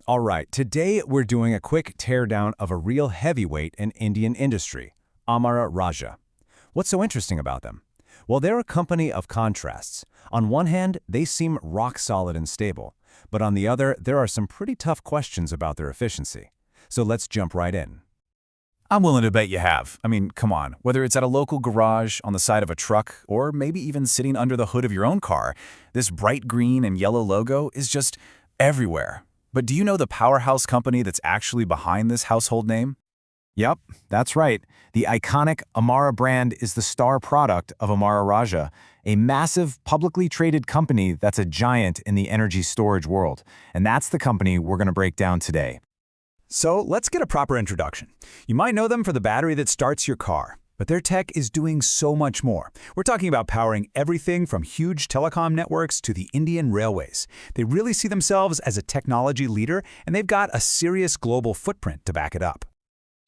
All right, today we're doing a quick teardown of a real heavyweight in Indian industry, Amara Raja. What's so interesting about them? Well, they're a company of contrasts. On one hand, they seem rock solid and stable, but on the other, there are some pretty tough questions about their efficiency. So let's jump right in. I'm willing to bet you have. I mean, come on, whether it's at a local garage, on the side of a truck, or maybe even sitting under the hood of your own car, this bright green and yellow logo is just everywhere. But do you know the powerhouse company that's actually behind this household name? Yep, that's right. The iconic Amara brand is the star product of Amara Raja, a massive publicly traded company that's a giant in the energy storage world. And that's the company we're going to break down today. So let's get a proper introduction. You might know them for the battery that starts your car, but their tech is doing so much more. We're talking about powering everything from huge telecom networks to the Indian railways. They really see themselves as a technology leader, and they've got a serious global footprint to back it up.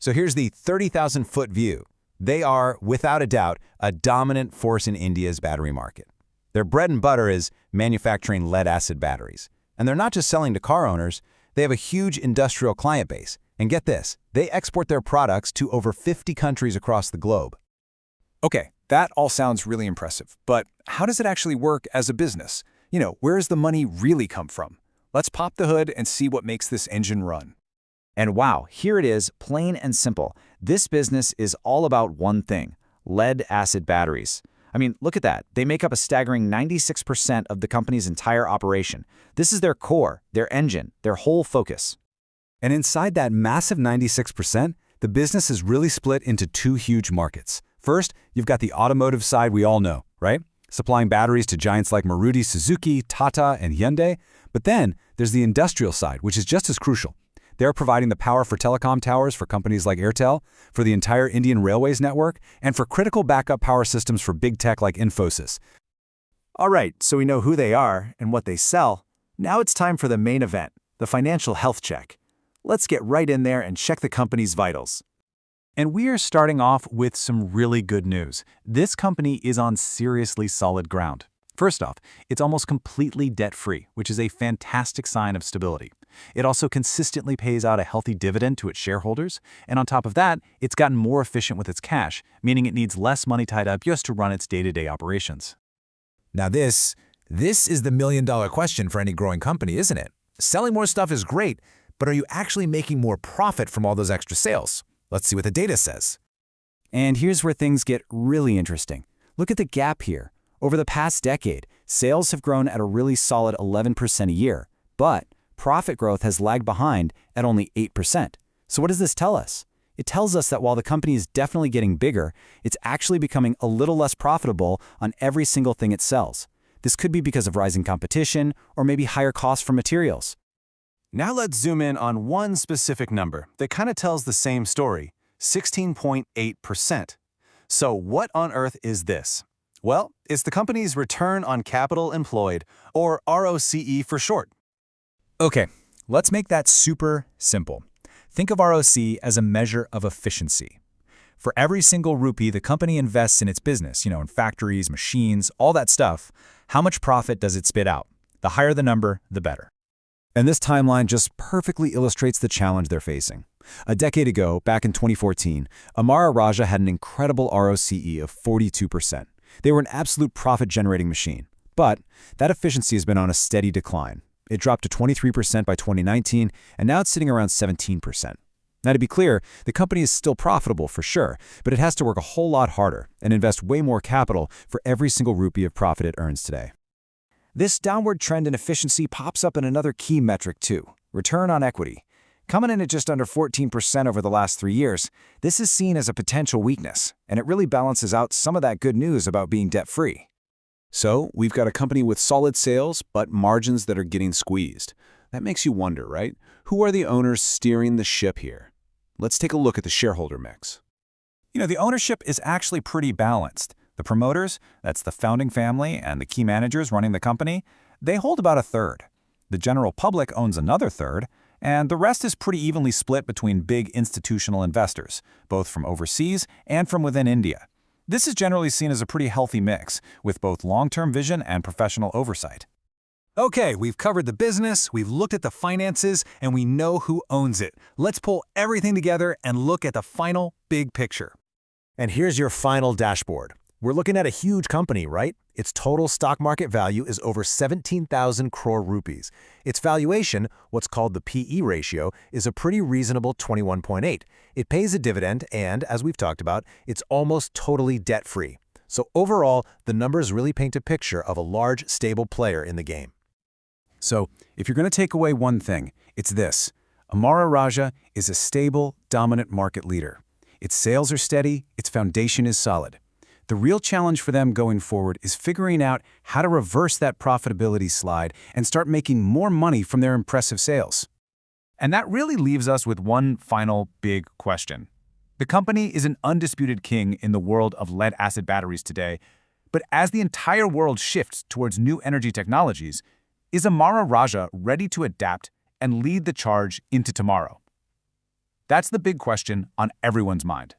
So here's the 30,000-foot view. They are, without a doubt, a dominant force in India's battery market. Their bread and butter is manufacturing lead-acid batteries. And they're not just selling to car owners, they have a huge industrial client base. And get this, they export their products to over 50 countries across the globe. Okay, that all sounds really impressive, but how does it actually work as a business? Where does the money really come from? Let's pop the hood and see what makes this engine run. And wow, here it is, plain and simple. This business is all about one thing: lead-acid batteries. I mean, look at that. They make up a staggering 96% of the company's entire operation. This is their core, their engine, their whole focus. And inside that massive 96%, the business is really split into two huge markets. First, you've got the automotive side we all know, right? Supplying batteries to giants like Maruti Suzuki, Tata, and Hyundai. But then there's the industrial side, which is just as crucial. They're providing the power for telecom towers for companies like Airtel, for the entire Indian Railways network, and for critical backup power systems for big tech like Infosys. All right, so we know who they are and what they sell. Now it's time for the main event, the financial health check. Let's get right in there and check the company's vitals. And we are starting off with some really good news. This company is on seriously solid ground. First off, it's almost completely debt-free, which is a fantastic sign of stability. It also consistently pays out a healthy dividend to its shareholders, and on top of that, it's gotten more efficient with its cash, meaning it needs less money tied up just to run its day-to-day operations. Now this is the million-dollar question for any growing company, isn't it? Selling more stuff is great, but are you actually making more profit from all those extra sales? Let's see what the data says. And here's where things get really interesting. Look at the gap here. Over the past decade, sales have grown at a really solid 11% a year, but profit growth has lagged behind at only 8%. So what does this tell us? It tells us that while the company is definitely getting bigger, it's actually becoming a little less profitable on every single thing it sells. This could be because of rising competition or maybe higher costs for materials. Now let's zoom in on one specific number that kind of tells the same story, 16.8%. So what on earth is this? Well, it's the company's return on capital employed, or ROCE for short. Okay, let's make that super simple. Think of ROC as a measure of efficiency. For every single rupee the company invests in its business, in factories, machines, all that stuff, how much profit does it spit out? The higher the number, the better. And this timeline just perfectly illustrates the challenge they're facing. A decade ago, back in 2014, Amara Raja had an incredible ROCE of 42%. They were an absolute profit-generating machine. But that efficiency has been on a steady decline. It dropped to 23% by 2019, and now it's sitting around 17%. Now, to be clear, the company is still profitable for sure, but it has to work a whole lot harder and invest way more capital for every single rupee of profit it earns today. This downward trend in efficiency pops up in another key metric too: return on equity. Coming in at just under 14% over the last 3 years, this is seen as a potential weakness, and it really balances out some of that good news about being debt-free. So we've got a company with solid sales, but margins that are getting squeezed. That makes you wonder, right? Who are the owners steering the ship here? Let's take a look at the shareholder mix. The ownership is actually pretty balanced. The promoters, that's the founding family and the key managers running the company, they hold about a third. The general public owns another third, and the rest is pretty evenly split between big institutional investors, both from overseas and from within India. This is generally seen as a pretty healthy mix, with both long-term vision and professional oversight. Okay, we've covered the business, we've looked at the finances, and we know who owns it. Let's pull everything together and look at the final big picture. And here's your final dashboard. We're looking at a huge company, right? Its total stock market value is over 17,000 crore rupees. Its valuation, what's called the PE ratio, is a pretty reasonable 21.8. It pays a dividend and, as we've talked about, it's almost totally debt-free. So overall, the numbers really paint a picture of a large, stable player in the game. So, if you're going to take away one thing, it's this. Amara Raja is a stable, dominant market leader. Its sales are steady, its foundation is solid. The real challenge for them going forward is figuring out how to reverse that profitability slide and start making more money from their impressive sales. And that really leaves us with one final big question. The company is an undisputed king in the world of lead-acid batteries today, but as the entire world shifts towards new energy technologies, is Amara Raja ready to adapt and lead the charge into tomorrow? That's the big question on everyone's mind.